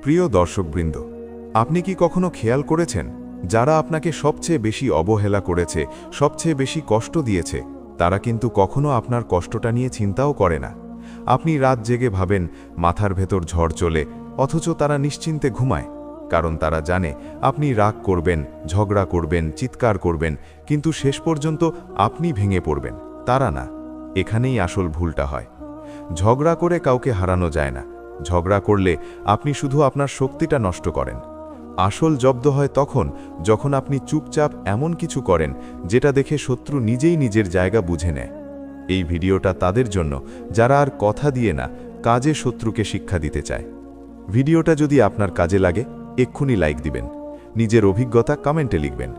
প্রিয় দর্শকবৃন্দ, আপনি কি কখনো খেয়াল করেছেন যারা আপনাকে সবচেয়ে বেশি অবহেলা করেছে, সবচেয়ে বেশি কষ্ট দিয়েছে, তারা কিন্তু কখনো আপনার কষ্টটা নিয়ে চিন্তাও করে না। আপনি রাত জেগে ভাবেন মাথার ভেতর ঝড় চলে, অথচ তারা নিশ্চিন্তে ঘুমায়, কারণ তারা জানে আপনি রাগ করবেন, ঝগড়া করবেন, চিৎকার করবেন, কিন্তু শেষ পর্যন্ত আপনি ভেঙে পড়বেন, তারা না। এখানেই আসল ভুলটা হয়। ঝগড়া করে কাউকে হারানো যায় না। ঝগড়া করলে আপনি শুধু আপনার শক্তিটা নষ্ট করেন। আসল জব্দ হয় তখন যখন আপনি চুপচাপ এমন কিছু করেন যেটা দেখে শত্রু নিজেই নিজের জায়গা বুঝে নেয়। এই ভিডিওটা তাদের জন্য যারা আর কথা দিয়ে না, কাজে শত্রুকে শিক্ষা দিতে চায়। ভিডিওটা যদি আপনার কাজে লাগে, এক্ষুনি লাইক দিবেন, নিজের অভিজ্ঞতা কমেন্টে লিখবেন,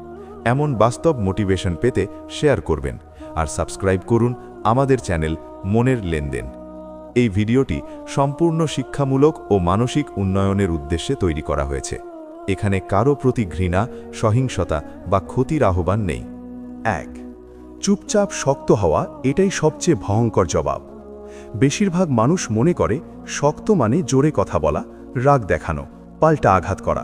এমন বাস্তব মোটিভেশন পেতে শেয়ার করবেন, আর সাবস্ক্রাইব করুন আমাদের চ্যানেল মনের লেনদেন। এই ভিডিওটি সম্পূর্ণ শিক্ষামূলক ও মানসিক উন্নয়নের উদ্দেশ্যে তৈরি করা হয়েছে। এখানে কারো প্রতি ঘৃণা, সহিংসতা বা ক্ষতির আহ্বান নেই। 1. চুপচাপ শক্ত হওয়া এটাই সবচেয়ে ভয়ঙ্কর জবাব। বেশিরভাগ মানুষ মনে করে শক্ত মানে জোরে কথা বলা, রাগ দেখানো, পাল্টা আঘাত করা।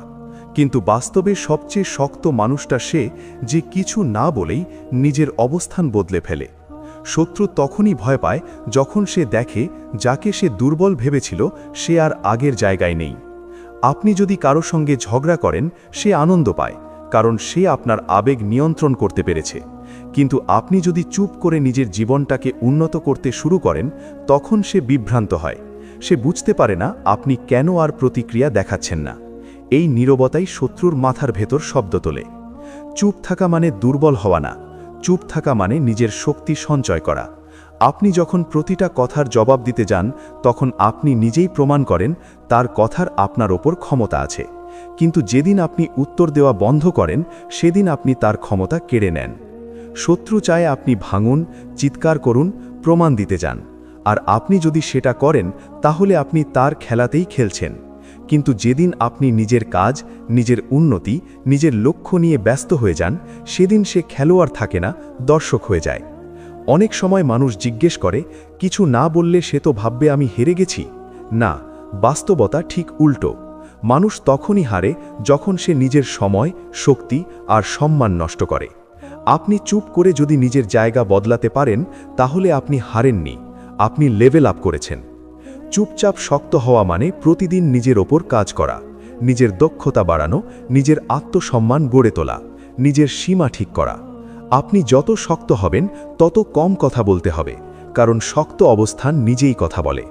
কিন্তু বাস্তবে সবচেয়ে শক্ত মানুষটা সে যে কিছু না বলেই নিজের অবস্থান বদলে ফেলে। শত্রু তখনই ভয় পায় যখন সে দেখে যাকে সে দুর্বল ভেবেছিল সে আর আগের জায়গায় নেই। আপনি যদি কারো সঙ্গে ঝগড়া করেন, সে আনন্দ পায়, কারণ সে আপনার আবেগ নিয়ন্ত্রণ করতে পেরেছে। কিন্তু আপনি যদি চুপ করে নিজের জীবনটাকে উন্নত করতে শুরু করেন, তখন সে বিভ্রান্ত হয়। সে বুঝতে পারে না আপনি কেন আর প্রতিক্রিয়া দেখাচ্ছেন না। এই নীরবতাই শত্রুর মাথার ভেতর শব্দ তোলে। চুপ থাকা মানে দুর্বল হওয়া না, চুপ থাকা মানে নিজের শক্তি সঞ্চয় করা। আপনি যখন প্রতিটা কথার জবাব দিতে যান, তখন আপনি নিজেই প্রমাণ করেন তার কথার আপনার ওপর ক্ষমতা আছে। কিন্তু যেদিন আপনি উত্তর দেওয়া বন্ধ করেন, সেদিন আপনি তার ক্ষমতা কেড়ে নেন। শত্রু চায় আপনি ভাঙুন, চিৎকার করুন, প্রমাণ দিতে যান। আর আপনি যদি সেটা করেন, তাহলে আপনি তার খেলাতেই খেলছেন। কিন্তু যেদিন আপনি নিজের কাজ, নিজের উন্নতি, নিজের লক্ষ্য নিয়ে ব্যস্ত হয়ে যান, সেদিন সে খেলোয়াড় থাকে না, দর্শক হয়ে যায়। অনেক সময় মানুষ জিজ্ঞেস করে, কিছু না বললে সে তো ভাববে আমি হেরে গেছি। না, বাস্তবতা ঠিক উল্টো। মানুষ তখনই হারে যখন সে নিজের সময়, শক্তি আর সম্মান নষ্ট করে। আপনি চুপ করে যদি নিজের জায়গা বদলাতে পারেন, তাহলে আপনি হারেননি, আপনি লেভেল আপ করেছেন। চুপচাপ শক্ত হওয়া মানে প্রতিদিন নিজের ওপর কাজ করা, নিজের দক্ষতা বাড়ানো, নিজের আত্মসম্মান গড়ে তোলা, নিজের সীমা ঠিক করা। আপনি যত শক্ত হবেন, তত কম কথা বলতে হবে, কারণ শক্ত অবস্থান নিজেই কথা বলে।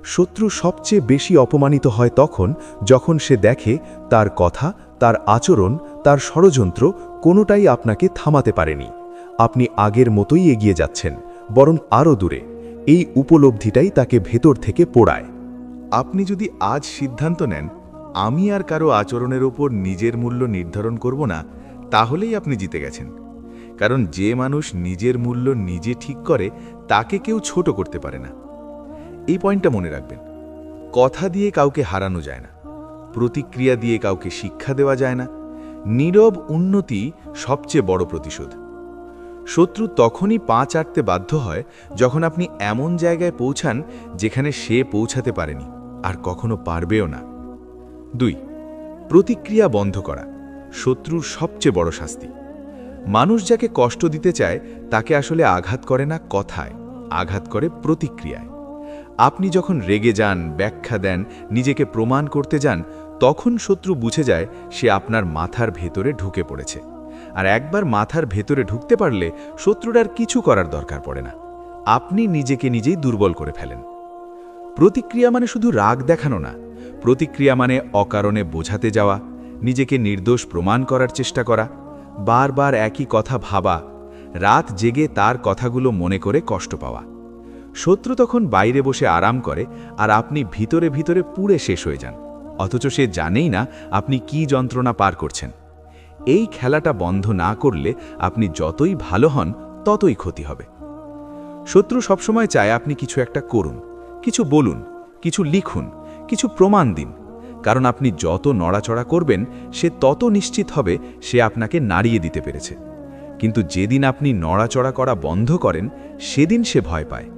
শত্রু সবচেয়ে বেশি অপমানিত হয় তখন যখন সে দেখে তার কথা, তার আচরণ, তার ষড়যন্ত্র কোনোটাই আপনাকে থামাতে পারেনি। আপনি আগের মতোই এগিয়ে যাচ্ছেন, বরং আরও দূরে। এই উপলব্ধিটাই তাকে ভেতর থেকে পোড়ায়। আপনি যদি আজ সিদ্ধান্ত নেন, আমি আর কারো আচরণের ওপর নিজের মূল্য নির্ধারণ করব না, তাহলেই আপনি জিতে গেছেন। কারণ যে মানুষ নিজের মূল্য নিজে ঠিক করে, তাকে কেউ ছোট করতে পারে না। এই পয়েন্টটা মনে রাখবেন। কথা দিয়ে কাউকে হারানো যায় না, প্রতিক্রিয়া দিয়ে কাউকে শিক্ষা দেওয়া যায় না। নীরব উন্নতি সবচেয়ে বড় প্রতিশোধ। শত্রু তখনই পা চাটতে বাধ্য হয় যখন আপনি এমন জায়গায় পৌঁছান যেখানে সে পৌঁছাতে পারেনি, আর কখনো পারবেও না। 2. প্রতিক্রিয়া বন্ধ করা শত্রুর সবচেয়ে বড় শাস্তি। মানুষ যাকে কষ্ট দিতে চায় তাকে আসলে আঘাত করে না কথায়, আঘাত করে প্রতিক্রিয়ায়। আপনি যখন রেগে যান, ব্যাখ্যা দেন, নিজেকে প্রমাণ করতে যান, তখন শত্রু বুঝে যায় সে আপনার মাথার ভেতরে ঢুকে পড়েছে। আর একবার মাথার ভেতরে ঢুকতে পারলে শত্রুর আর কিছু করার দরকার পড়ে না। আপনি নিজেকে নিজেই দুর্বল করে ফেলেন। প্রতিক্রিয়া মানে শুধু রাগ দেখানো না, প্রতিক্রিয়া মানে অকারণে বোঝাতে যাওয়া, নিজেকে নির্দোষ প্রমাণ করার চেষ্টা করা, বারবার একই কথা ভাবা, রাত জেগে তার কথাগুলো মনে করে কষ্ট পাওয়া। শত্রু তখন বাইরে বসে আরাম করে, আর আপনি ভিতরে ভিতরে পুড়ে শেষ হয়ে যান, অথচ সে জানেই না আপনি কি যন্ত্রণা পার করছেন। এই খেলাটা বন্ধ না করলে আপনি যতই ভালো হন, ততই ক্ষতি হবে। শত্রু সবসময় চায় আপনি কিছু একটা করুন, কিছু বলুন, কিছু লিখুন, কিছু প্রমাণ দিন। কারণ আপনি যত নড়াচড়া করবেন, সে তত নিশ্চিত হবে সে আপনাকে নাড়িয়ে দিতে পেরেছে। কিন্তু যেদিন আপনি নড়াচড়া করা বন্ধ করেন, সেদিন সে ভয় পায়।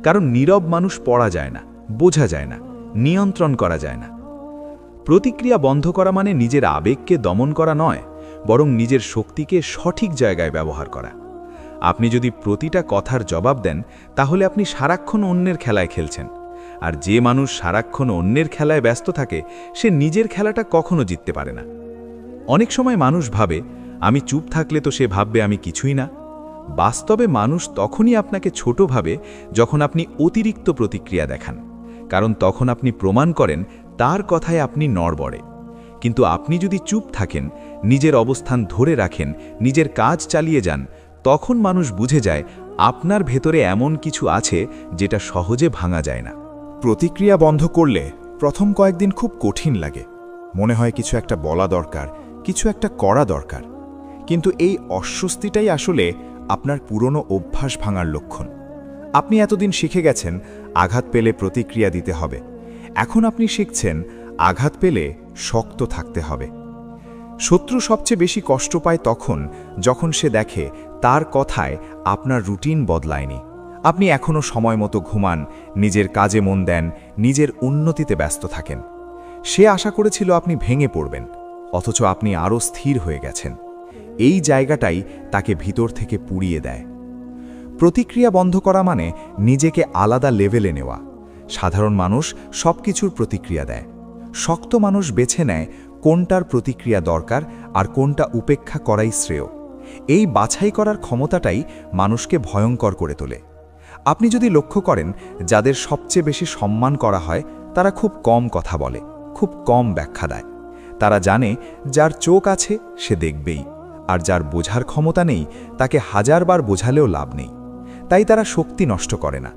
কারণ নীরব মানুষ পড়া যায় না, বোঝা যায় না, নিয়ন্ত্রণ করা যায় না। প্রতিক্রিয়া বন্ধ করা মানে নিজের আবেগকে দমন করা নয়, বরং নিজের শক্তিকে সঠিক জায়গায় ব্যবহার করা। আপনি যদি প্রতিটা কথার জবাব দেন, তাহলে আপনি সারাক্ষণ অন্যের খেলায় খেলছেন। আর যে মানুষ সারাক্ষণ অন্যের খেলায় ব্যস্ত থাকে, সে নিজের খেলাটা কখনো জিততে পারে না। অনেক সময় মানুষ ভাবে, আমি চুপ থাকলে তো সে ভাববে আমি কিছুই না। বাস্তবে মানুষ তখনই আপনাকে ছোট ভাবে যখন আপনি অতিরিক্ত প্রতিক্রিয়া দেখান, কারণ তখন আপনি প্রমাণ করেন তার কথায় আপনি নড়বড়ে। কিন্তু আপনি যদি চুপ থাকেন, নিজের অবস্থান ধরে রাখেন, নিজের কাজ চালিয়ে যান, তখন মানুষ বুঝে যায় আপনার ভেতরে এমন কিছু আছে যেটা সহজে ভাঙা যায় না। প্রতিক্রিয়া বন্ধ করলে প্রথম কয়েকদিন খুব কঠিন লাগে, মনে হয় কিছু একটা বলা দরকার, কিছু একটা করা দরকার। কিন্তু এই অস্বস্তিটাই আসলে আপনার পুরনো অভ্যাস ভাঙার লক্ষণ। আপনি এতদিন শিখে গেছেন আঘাত পেলে প্রতিক্রিয়া দিতে হবে, এখন আপনি শিখছেন আঘাত পেলে শক্ত থাকতে হবে। শত্রু সবচেয়ে বেশি কষ্ট পায় তখন যখন সে দেখে তার কথায় আপনার রুটিন বদলায়নি। আপনি এখনও সময় মতো ঘুমান, নিজের কাজে মন দেন, নিজের উন্নতিতে ব্যস্ত থাকেন। সে আশা করেছিল আপনি ভেঙে পড়বেন, অথচ আপনি আরও স্থির হয়ে গেছেন। এই জায়গাটাই তাকে ভিতর থেকে পুড়িয়ে দেয়। প্রতিক্রিয়া বন্ধ করা মানে নিজেকে আলাদা লেভেলে নেওয়া। সাধারণ মানুষ সব কিছুর প্রতিক্রিয়া দেয়, শক্ত মানুষ বেছে নেয় কোনটার প্রতিক্রিয়া দরকার আর কোনটা উপেক্ষা করাই শ্রেয়। এই বাছাই করার ক্ষমতাটাই মানুষকে ভয়ঙ্কর করে তোলে। আপনি যদি লক্ষ্য করেন, যাদের সবচেয়ে বেশি সম্মান করা হয় তারা খুব কম কথা বলে, খুব কম ব্যাখ্যা দেয়। তারা জানে যার চোখ আছে সে দেখবেই, আর যার বোঝার ক্ষমতা নেই তাকে হাজারবার বোঝালেও লাভ নেই। তাই তারা শক্তি নষ্ট করে না।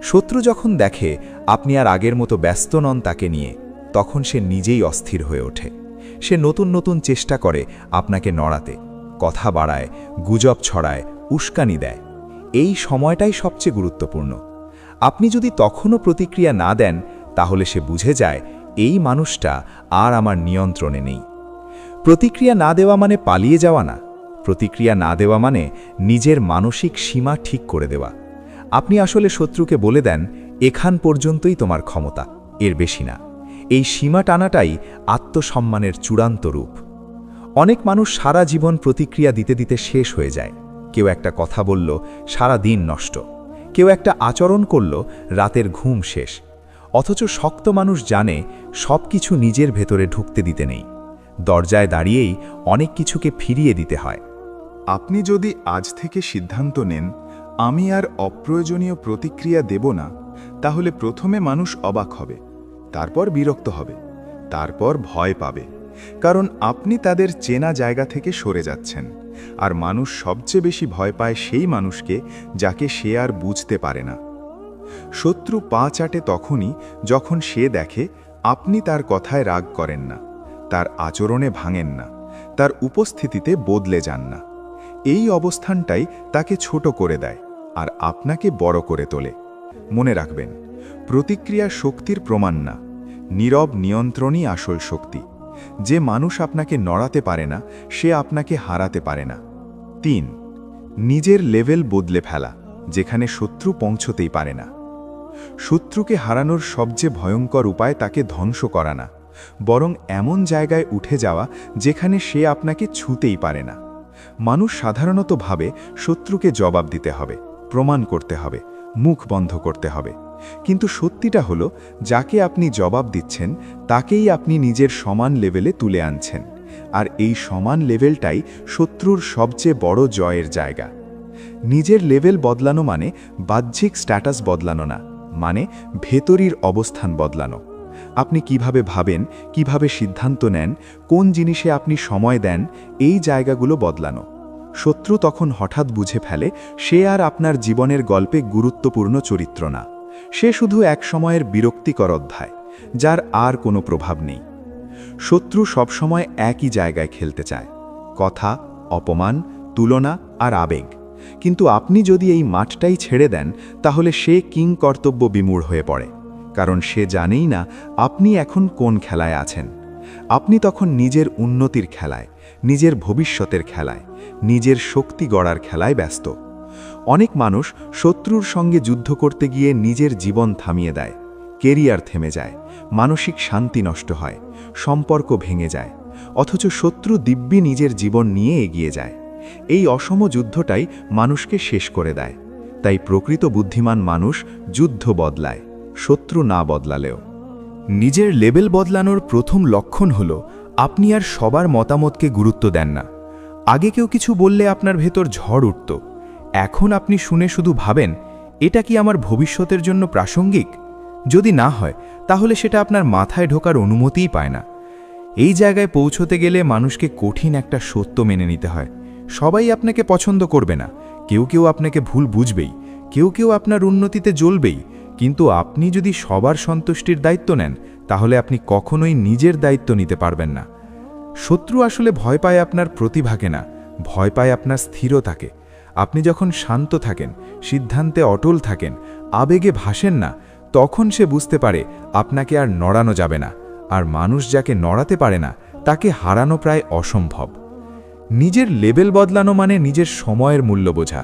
শত্রু যখন দেখে আপনি আর আগের মতো ব্যস্ত নন তাকে নিয়ে, তখন সে নিজেই অস্থির হয়ে ওঠে। সে নতুন নতুন চেষ্টা করে আপনাকে নড়াতে, কথা বাড়ায়, গুজব ছড়ায়, উস্কানি দেয়। এই সময়টাই সবচেয়ে গুরুত্বপূর্ণ। আপনি যদি তখনও প্রতিক্রিয়া না দেন, তাহলে সে বুঝে যায় এই মানুষটা আর আমার নিয়ন্ত্রণে নেই। প্রতিক্রিয়া না দেওয়া মানে পালিয়ে যাওয়া না, প্রতিক্রিয়া না দেওয়া মানে নিজের মানসিক সীমা ঠিক করে দেওয়া। আপনি আসলে শত্রুকে বলে দেন, এখান পর্যন্তই তোমার ক্ষমতা, এর বেশি না। এই সীমা টানাটাই আত্মসম্মানের চূড়ান্ত রূপ। অনেক মানুষ সারা জীবন প্রতিক্রিয়া দিতে দিতে শেষ হয়ে যায়। কেউ একটা কথা বলল, সারা দিন নষ্ট। কেউ একটা আচরণ করল, রাতের ঘুম শেষ। অথচ শক্ত মানুষ জানে সব কিছু নিজের ভেতরে ঢুকতে দিতে নেই। দরজায় দাঁড়িয়েই অনেক কিছুকে ফিরিয়ে দিতে হয়। আপনি যদি আজ থেকে সিদ্ধান্ত নেন, আমি আর অপ্রয়োজনীয় প্রতিক্রিয়া দেব না, তাহলে প্রথমে মানুষ অবাক হবে, তারপর বিরক্ত হবে, তারপর ভয় পাবে। কারণ আপনি তাদের চেনা জায়গা থেকে সরে যাচ্ছেন। আর মানুষ সবচেয়ে বেশি ভয় পায় সেই মানুষকে যাকে সে আর বুঝতে পারে না। শত্রু পা চাটে তখনই যখন সে দেখে আপনি তার কথায় রাগ করেন না, তার আচরণে ভাঙেন না, তার উপস্থিতিতে বদলে যান না। এই অবস্থানটাই তাকে ছোট করে দেয় আর আপনাকে বড় করে তোলে। মনে রাখবেন, প্রতিক্রিয়া শক্তির প্রমাণ না, নীরব নিয়ন্ত্রণই আসল শক্তি। যে মানুষ আপনাকে নড়াতে পারে না, সে আপনাকে হারাতে পারে না। 3. নিজের লেভেল বদলে ফেলা, যেখানে শত্রু পৌঁছতেই পারে না। শত্রুকে হারানোর সবচেয়ে ভয়ঙ্কর উপায় তাকে ধ্বংস করা না, বরং এমন জায়গায় উঠে যাওয়া যেখানে সে আপনাকে ছুঁতেই পারে না। মানুষ সাধারণত ভাবে শত্রুকে জবাব দিতে হবে, প্রমাণ করতে হবে, মুখ বন্ধ করতে হবে। কিন্তু সত্যিটা হলো, যাকে আপনি জবাব দিচ্ছেন তাকেই আপনি নিজের সমান লেভেলে তুলে আনছেন। আর এই সমান লেভেলটাই শত্রুর সবচেয়ে বড় জয়ের জায়গা। নিজের লেভেল বদলানো মানে বাহ্যিক স্ট্যাটাস বদলানো না, মানে ভেতরির অবস্থান বদলানো। আপনি কিভাবে ভাবেন, কিভাবে সিদ্ধান্ত নেন, কোন জিনিসে আপনি সময় দেন, এই জায়গাগুলো বদলানো। শত্রু তখন হঠাৎ বুঝে ফেলে সে আর আপনার জীবনের গল্পে গুরুত্বপূর্ণ চরিত্র না, সে শুধু এক সময়ের বিরক্তিকর অধ্যায়, যার আর কোনো প্রভাব নেই। শত্রু সবসময় একই জায়গায় খেলতে চায়, কথা, অপমান, তুলনা আর আবেগ। কিন্তু আপনি যদি এই মাঠটাই ছেড়ে দেন, তাহলে সে কিং কর্তব্য বিমূঢ় হয়ে পড়ে, কারণ সে জানেই না আপনি এখন কোন খেলায় আছেন। আপনি তখন নিজের উন্নতির খেলায়, নিজের ভবিষ্যতের খেলায়, নিজের শক্তি গড়ার খেলায় ব্যস্ত। অনেক মানুষ শত্রুর সঙ্গে যুদ্ধ করতে গিয়ে নিজের জীবন থামিয়ে দেয়, কেরিয়ার থেমে যায়, মানসিক শান্তি নষ্ট হয়, সম্পর্ক ভেঙে যায়, অথচ শত্রু দিব্যি নিজের জীবন নিয়ে এগিয়ে যায়। এই অসম যুদ্ধটাই মানুষকে শেষ করে দেয়। তাই প্রকৃত বুদ্ধিমান মানুষ যুদ্ধ বদলায়, শত্রু না বদলালেও। নিজের লেভেল বদলানোর প্রথম লক্ষণ হল আপনি আর সবার মতামতকে গুরুত্ব দেন না। আগে কেউ কিছু বললে আপনার ভেতর ঝড় উঠত, এখন আপনি শুনে শুধু ভাবেন, এটা কি আমার ভবিষ্যতের জন্য প্রাসঙ্গিক? যদি না হয় তাহলে সেটা আপনার মাথায় ঢোকার অনুমতিই পায় না। এই জায়গায় পৌঁছতে গেলে মানুষকে কঠিন একটা সত্য মেনে নিতে হয়। সবাই আপনাকে পছন্দ করবে না, কেউ কেউ আপনাকে ভুল বুঝবেই, কেউ কেউ আপনার উন্নতিতে জ্বলবেই, কিন্তু আপনি যদি সবার সন্তুষ্টির দায়িত্ব নেন তাহলে আপনি কখনোই নিজের দায়িত্ব নিতে পারবেন না। শত্রু আসলে ভয় পায় আপনার প্রতিভাকে না, ভয় পায় আপনার স্থিরতাকে। আপনি যখন শান্ত থাকেন, সিদ্ধান্তে অটল থাকেন, আবেগে ভাসেন না, তখন সে বুঝতে পারে আপনাকে আর নড়ানো যাবে না। আর মানুষ যাকে নড়াতে পারে না তাকে হারানো প্রায় অসম্ভব। নিজের লেভেল বদলানো মানে নিজের সময়ের মূল্য বোঝা।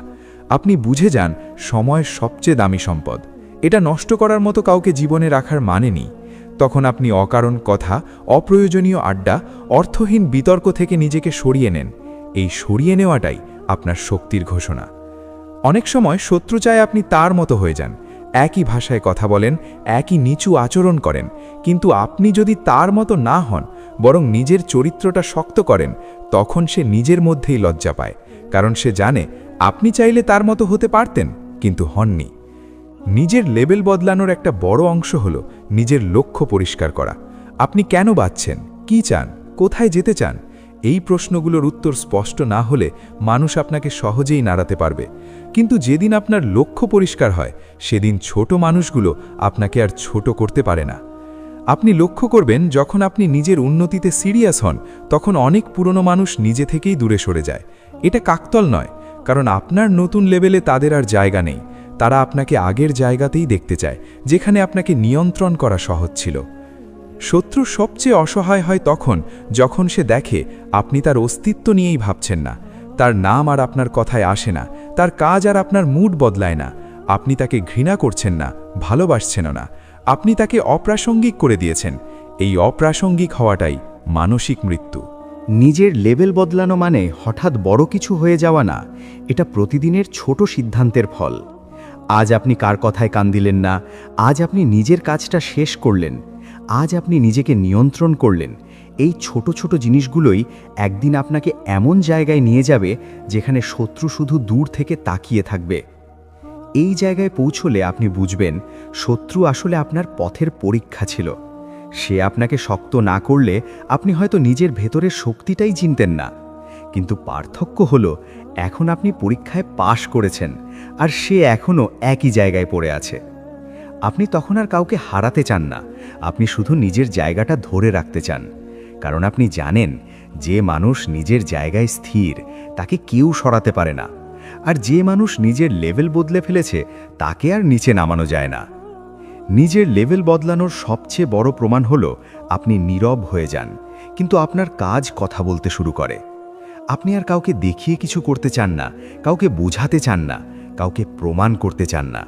আপনি বুঝে যান সময় সবচেয়ে দামি সম্পদ, এটা নষ্ট করার মতো কাউকে জীবনে রাখার মানে নেই। তখন আপনি অকারণ কথা, অপ্রয়োজনীয় আড্ডা, অর্থহীন বিতর্ক থেকে নিজেকে সরিয়ে নেন। এই সরিয়ে নেওয়াটাই আপনার শক্তির ঘোষণা। অনেক সময় শত্রু চায় আপনি তার মতো হয়ে যান, একই ভাষায় কথা বলেন, একই নিচু আচরণ করেন, কিন্তু আপনি যদি তার মতো না হন, বরং নিজের চরিত্রটা শক্ত করেন, তখন সে নিজের মধ্যেই লজ্জা পায়, কারণ সে জানে আপনি চাইলে তার মতো হতে পারতেন, কিন্তু হননি। নিজের লেভেল বদলানোর একটা বড় অংশ হল নিজের লক্ষ্য পরিষ্কার করা। আপনি কেন বাঁচছেন, কি চান, কোথায় যেতে চান? এই প্রশ্নগুলোর উত্তর স্পষ্ট না হলে মানুষ আপনাকে সহজেই নাড়াতে পারবে। কিন্তু যেদিন আপনার লক্ষ্য পরিষ্কার হয়, সেদিন ছোট মানুষগুলো আপনাকে আর ছোট করতে পারে না। আপনি লক্ষ্য করবেন, যখন আপনি নিজের উন্নতিতে সিরিয়াস হন, তখন অনেক পুরনো মানুষ নিজে থেকেই দূরে সরে যায়। এটা কাকতাল নয়, কারণ আপনার নতুন লেভেলে তাদের আর জায়গা নেই। তারা আপনাকে আগের জায়গাতেই দেখতে চায়, যেখানে আপনাকে নিয়ন্ত্রণ করা সহজ ছিল। শত্রু সবচেয়ে অসহায় হয় তখন যখন সে দেখে আপনি তার অস্তিত্ব নিয়েই ভাবছেন না, তার নাম আর আপনার কথায় আসে না, তার কাজ আর আপনার মুড বদলায় না। আপনি তাকে ঘৃণা করছেন না, ভালোবাসছেন না, আপনি তাকে অপ্রাসঙ্গিক করে দিয়েছেন। এই অপ্রাসঙ্গিক হওয়াটাই মানসিক মৃত্যু। নিজের লেভেল বদলানো মানে হঠাৎ বড় কিছু হয়ে যাওয়া না, এটা প্রতিদিনের ছোট সিদ্ধান্তের ফল। আজ আপনি কার কথায় কান দিলেন না, আজ আপনি নিজের কাজটা শেষ করলেন, আজ আপনি নিজেকে নিয়ন্ত্রণ করলেন। এই ছোট ছোট জিনিসগুলোই একদিন আপনাকে এমন জায়গায় নিয়ে যাবে যেখানে শত্রু শুধু দূর থেকে তাকিয়ে থাকবে। এই জায়গায় পৌঁছলে আপনি বুঝবেন শত্রু আসলে আপনার পথের পরীক্ষা ছিল। সে আপনাকে শক্ত না করলে আপনি হয়তো নিজের ভেতরের শক্তিটাই চিনতেন না। কিন্তু পার্থক্য হলো, এখন আপনি পরীক্ষায় পাশ করেছেন, আর সে এখনও একই জায়গায় পড়ে আছে। আপনি তখন আর কাউকে হারাতে চান না, আপনি শুধু নিজের জায়গাটা ধরে রাখতে চান। কারণ আপনি জানেন, যে মানুষ নিজের জায়গায় স্থির তাকে কেউ সরাতে পারে না, আর যে মানুষ নিজের লেভেল বদলে ফেলেছে তাকে আর নিচে নামানো যায় না। নিজের লেভেল বদলানোর সবচেয়ে বড় প্রমাণ হলো আপনি নীরব হয়ে যান, কিন্তু আপনার কাজ কথা বলতে শুরু করে। আপনি আর কাউকে দেখিয়ে কিছু করতে চান না, কাউকে বোঝাতে চান না, কাউকে প্রমাণ করতে চান না।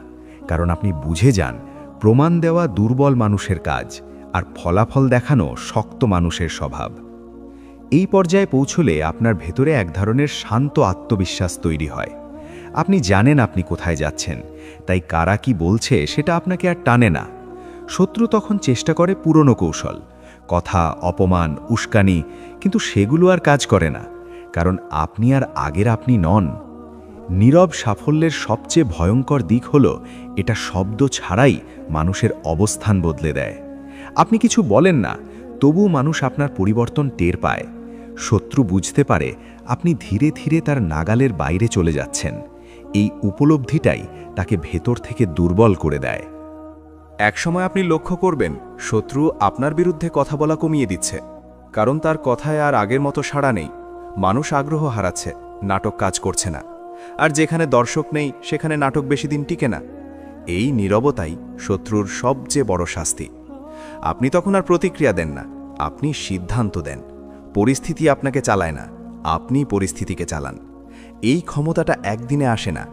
কারণ আপনি বুঝে যান, প্রমাণ দেওয়া দুর্বল মানুষের কাজ, আর ফলাফল দেখানো শক্ত মানুষের স্বভাব। এই পর্যায়ে পৌঁছলে আপনার ভেতরে এক ধরনের শান্ত আত্মবিশ্বাস তৈরি হয়। আপনি জানেন আপনি কোথায় যাচ্ছেন, তাই কারা কি বলছে সেটা আপনাকে আর টানে না। শত্রু তখন চেষ্টা করে পুরনো কৌশল, কথা, অপমান, উস্কানি, কিন্তু সেগুলো আর কাজ করে না, কারণ আপনি আর আগের আপনি নন। নীরব সাফল্যের সবচেয়ে ভয়ঙ্কর দিক হলো, এটা শব্দ ছাড়াই মানুষের অবস্থান বদলে দেয়। আপনি কিছু বলেন না, তবু মানুষ আপনার পরিবর্তন টের পায়। শত্রু বুঝতে পারে আপনি ধীরে ধীরে তার নাগালের বাইরে চলে যাচ্ছেন। এই উপলব্ধিটাই তাকে ভেতর থেকে দুর্বল করে দেয়। একসময় আপনি লক্ষ্য করবেন, শত্রু আপনার বিরুদ্ধে কথা বলা কমিয়ে দিচ্ছে, কারণ তার কথায় আর আগের মতো সাড়া নেই। মানুষ আগ্রহ হারাচ্ছে, নাটক কাজ করছে না, আর যেখানে দর্শক নেই সেখানে নাটক বেশি দিন টিকে না। এই নীরবতাই শত্রুর সবচেয়ে বড় শাস্তি। আপনি তখন আর প্রতিক্রিয়া দেন না, আপনি সিদ্ধান্ত দেন। পরিস্থিতি আপনাকে চালায় না, আপনি পরিস্থিতিকে চালান। এই ক্ষমতাটা একদিনে আসে না,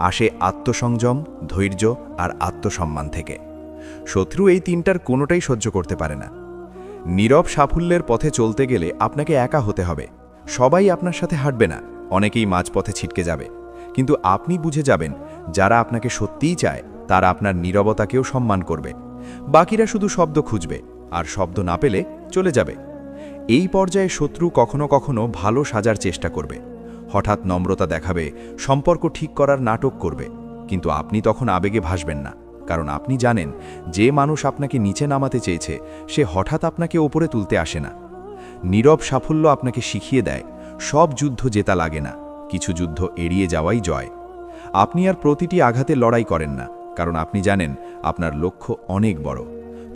আসে আত্মসংযম, ধৈর্য আর আত্মসম্মান থেকে। শত্রু এই তিনটার কোনোটাই সহ্য করতে পারে না। নীরব সাফল্যের পথে চলতে গেলে আপনাকে একা হতে হবে। সবাই আপনার সাথে হাঁটবে না, অনেকেই মাঝপথে ছিটকে যাবে। কিন্তু আপনি বুঝে যাবেন, যারা আপনাকে সত্যিই চায় তারা আপনার নীরবতাকেও সম্মান করবে। বাকিরা শুধু শব্দ খুঁজবে, আর শব্দ না পেলে চলে যাবে। এই পর্যায়ে শত্রু কখনো কখনো ভালো সাজার চেষ্টা করবে, হঠাৎ নম্রতা দেখাবে, সম্পর্ক ঠিক করার নাটক করবে। কিন্তু আপনি তখন আবেগে ভাসবেন না, কারণ আপনি জানেন যে মানুষ আপনাকে নিচে নামাতে চেয়েছে সে হঠাৎ আপনাকে ওপরে তুলতে আসে না। নীরব সাফল্য আপনাকে শিখিয়ে দেয়, সব যুদ্ধ জেতা লাগে না, কিছু যুদ্ধ এড়িয়ে যাওয়াই জয়। আপনি আর প্রতিটি আঘাতে লড়াই করেন না, কারণ আপনি জানেন আপনার লক্ষ্য অনেক বড়।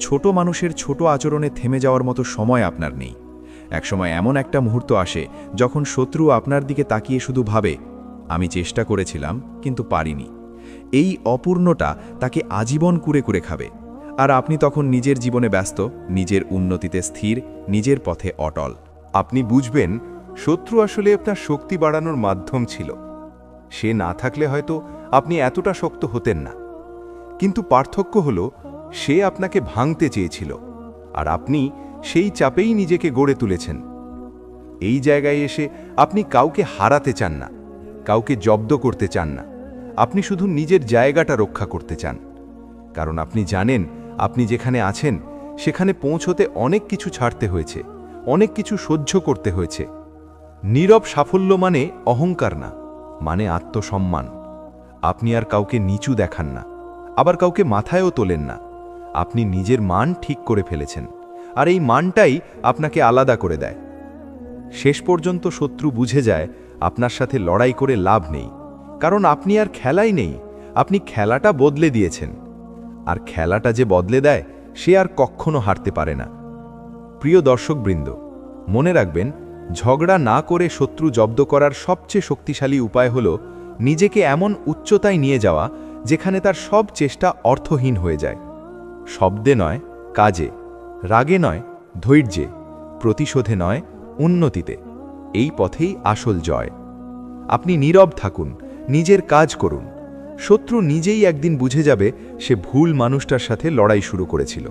ছোট মানুষের ছোট আচরণে থেমে যাওয়ার মতো সময় আপনার নেই। একসময় এমন একটা মুহূর্ত আসে যখন শত্রু আপনার দিকে তাকিয়ে শুধু ভাবে, আমি চেষ্টা করেছিলাম কিন্তু পারিনি। এই অপূর্ণটা তাকে আজীবন কুরে কুরে খাবে। আর আপনি তখন নিজের জীবনে ব্যস্ত, নিজের উন্নতিতে স্থির, নিজের পথে অটল। আপনি বুঝবেন শত্রু আসলে আপনার শক্তি বাড়ানোর মাধ্যম ছিল। সে না থাকলে হয়তো আপনি এতটা শক্ত হতেন না। কিন্তু পার্থক্য হলো, সে আপনাকে ভাঙতে চেয়েছিল, আর আপনি সেই চাপেই নিজেকে গড়ে তুলেছেন। এই জায়গায় এসে আপনি কাউকে হারাতে চান না, কাউকে জব্দ করতে চান না। আপনি শুধু নিজের জায়গাটা রক্ষা করতে চান, কারণ আপনি জানেন আপনি যেখানে আছেন সেখানে পৌঁছতে অনেক কিছু ছাড়তে হয়েছে, অনেক কিছু সহ্য করতে হয়েছে। নীরব সাফল্য মানে অহংকার না, মানে আত্মসম্মান। আপনি আর কাউকে নিচু দেখান না, আবার কাউকে মাথায়ও তোলেন না। আপনি নিজের মান ঠিক করে ফেলেছেন, আর এই মানটাই আপনাকে আলাদা করে দেয়। শেষ পর্যন্ত শত্রু বুঝে যায় আপনার সাথে লড়াই করে লাভ নেই, কারণ আপনি আর খেলাই নেই, আপনি খেলাটা বদলে দিয়েছেন। আর খেলাটা যে বদলে দেয় সে আর কখনো হারতে পারে না। প্রিয় দর্শকবৃন্দ, মনে রাখবেন, ঝগড়া না করে শত্রু জব্দ করার সবচেয়ে শক্তিশালী উপায় হল নিজেকে এমন উচ্চতায় নিয়ে যাওয়া যেখানে তার সব চেষ্টা অর্থহীন হয়ে যায়। শব্দে নয়, কাজে; রাগে নয়, ধৈর্যে; প্রতিশোধে নয়, উন্নতিতে। এই পথেই আসল জয়। আপনি নীরব থাকুন, নিজের কাজ করুন। শত্রু নিজেই একদিন বুঝে যাবে সে ভুল মানুষটার সাথে লড়াই শুরু করেছিল।